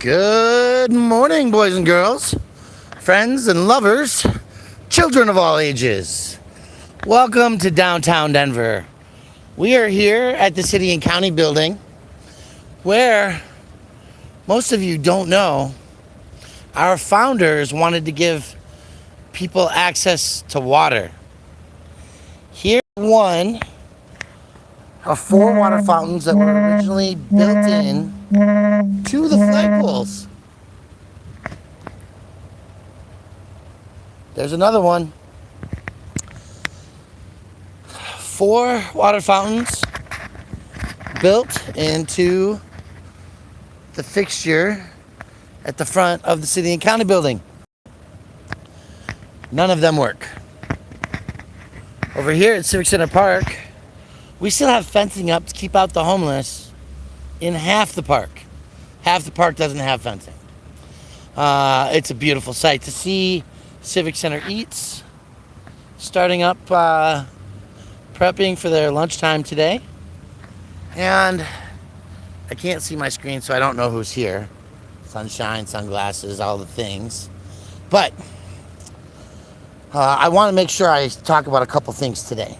Good morning, boys and girls, friends and lovers, children of all ages. Welcome to downtown Denver. We are here at the City and County building where most of you don't know our founders wanted to give people access to water. Here, one of four water fountains that were originally built in to the flagpoles. There's another one. 4 water fountains built into the fixture at the front of the City and County building. None of them work. Over here at Civic Center Park, we still have fencing up to keep out the homeless in half the park. Half the park doesn't have fencing. It's a beautiful sight to see. Civic Center Eats starting up, prepping for their lunchtime today. And I can't see my screen, so I don't know who's here. Sunshine, sunglasses, all the things. But I want to make sure I talk about a couple things today.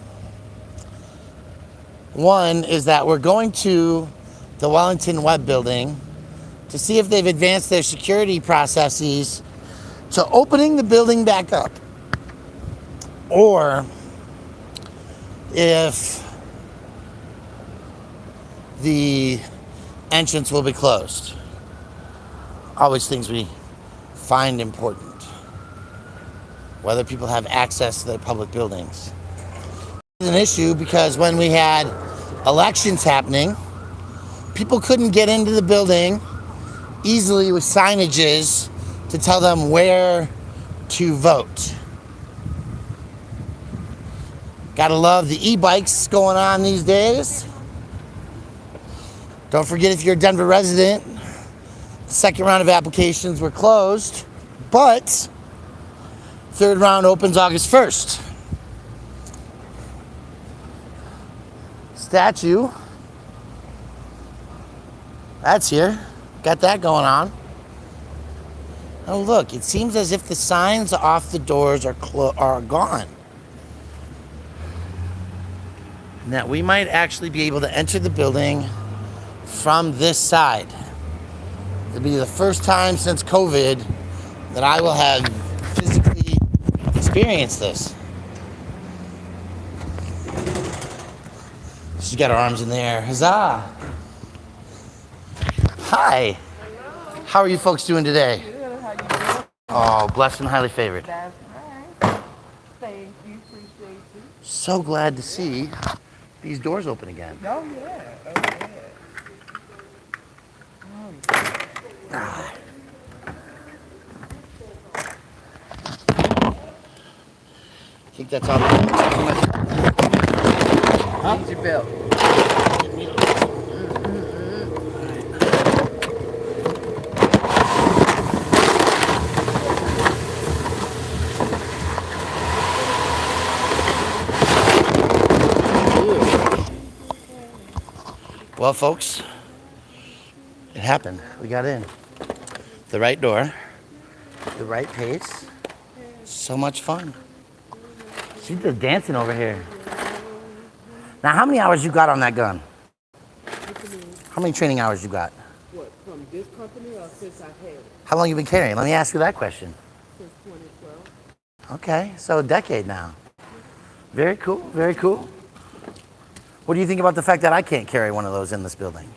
One is that we're going to the Wellington Webb building to see if they've advanced their security processes to opening the building back up, or if the entrance will be closed. Always things we find important, whether people have access to their public buildings. It's an issue because when we had elections happening, people couldn't get into the building easily with signages to tell them where to vote. Gotta love the e-bikes going on these days. Don't forget, if you're a Denver resident, the second round of applications were closed, but third round opens August 1st. Statue. That's here. Got that going on. Oh, look, it seems as if the signs off the doors are gone. And that we might actually be able to enter the building from this side. It'll be the first time since COVID that I will have physically experienced this. She's got her arms in the air. Huzzah! Hi. Hello. How are you folks doing today? Good. How you doing? Oh, blessed and highly favored. That's right. Thank you. Appreciate you. So glad to see these doors open again. Oh, yeah. Oh, yeah. Oh, I think that's all the huh? Need your belt. Well, folks, it happened. We got in. The right door, the right pace. So much fun. She's just dancing over here. Now, how many hours you got on that gun? How many training hours you got? What, from this company or since I had it? How long you been carrying? Let me ask you that question. Since 2012. Okay, so a decade now. Very cool, very cool. What do you think about the fact that I can't carry one of those in this building?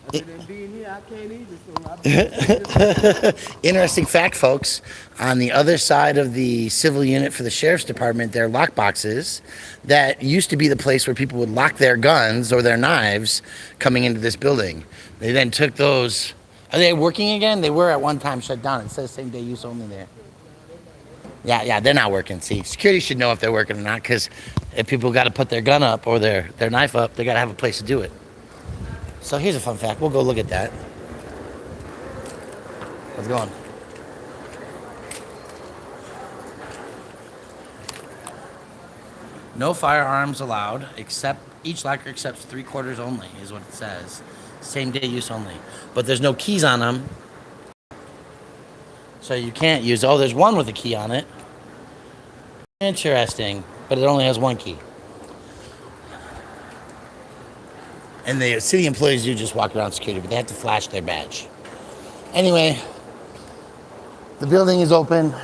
Other than being here, I can't either. So Interesting fact, folks. On the other side of the civil unit for the sheriff's department, there are lock boxes that used to be the place where people would lock their guns or their knives coming into this building. They then took those. Are they working again? They were at one time shut down. It says same day use only there. Yeah, they're not working. See, security should know if they're working or not, because if people got to put their gun up or their knife up, they got to have a place to do it. So here's a fun fact. We'll go look at that. How's it going? No firearms allowed except Each locker accepts 3/4 only, is what it says. Same day use only. But there's no keys on them. So you can't use, oh, there's one with a key on it. Interesting, but it only has one key. And the city employees do just walk around security, but they have to flash their badge. Anyway, the building is open.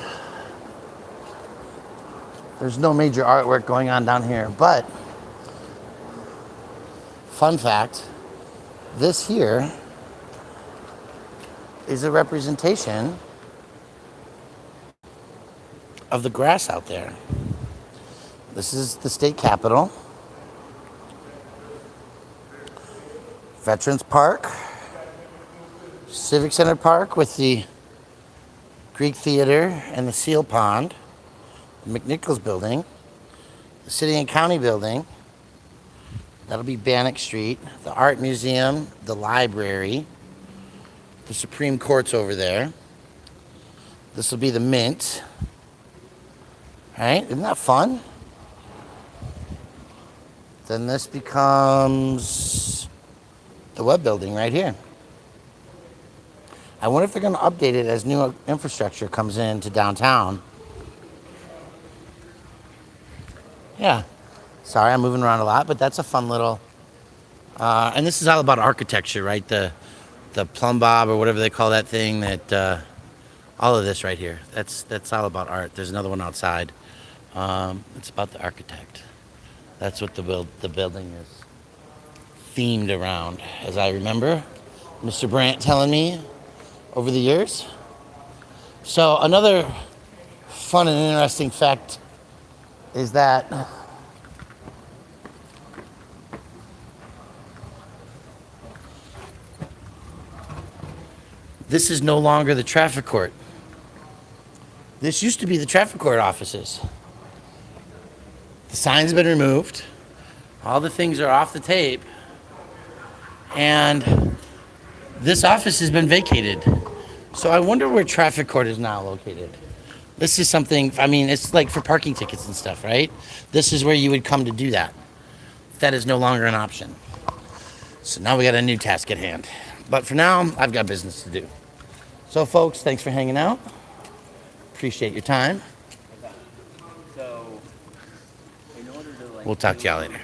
There's no major artwork going on down here, but fun fact, this here is a representation of the grass out there. This is the state capitol. Veterans Park. Civic Center Park with the Greek Theater and the Seal Pond. The McNichols Building. The City and County Building. That'll be Bannock Street. The Art Museum. The library. The Supreme Court's over there. This will be the Mint. Right? Isn't that fun? Then this becomes the Webb Building right here. I wonder if they're going to update it as new infrastructure comes into downtown. Yeah. Sorry, I'm moving around a lot, but that's a fun little... and this is all about architecture, right? The plumb bob or whatever they call that thing that... all of this right here. That's all about art. There's another one outside. It's about the architect. That's what the building is themed around, as I remember Mr. Brandt telling me over the years. So another fun and interesting fact is that this is no longer the traffic court. This used to be the traffic court offices. The sign's been removed. All the things are off the tape. And this office has been vacated. So I wonder where traffic court is now located. This is something, I mean, it's like for parking tickets and stuff, right? This is where you would come to do that. That is no longer an option. So now we got a new task at hand. But for now, I've got business to do. So folks, thanks for hanging out. Appreciate your time. So, in order to like, We'll talk to y'all later.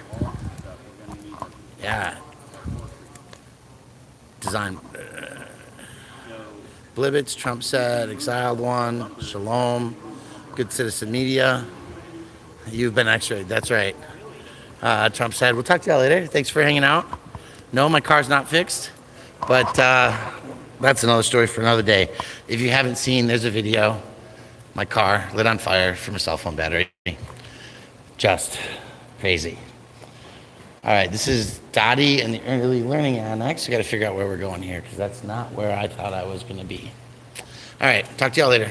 Yeah. Design. Blibbits, Trump said, Exiled One, Shalom, Good Citizen Media. You've been x-rayed, that's right. Trump said, we'll talk to y'all later. Thanks for hanging out. No, my car's not fixed, but that's another story for another day. If you haven't seen, there's a video. My car lit on fire from a cell phone battery. Just crazy. All right, this is Dottie and the Early Learning Annex. We got to figure out where we're going here because that's not where I thought I was going to be. All right, talk to y'all later.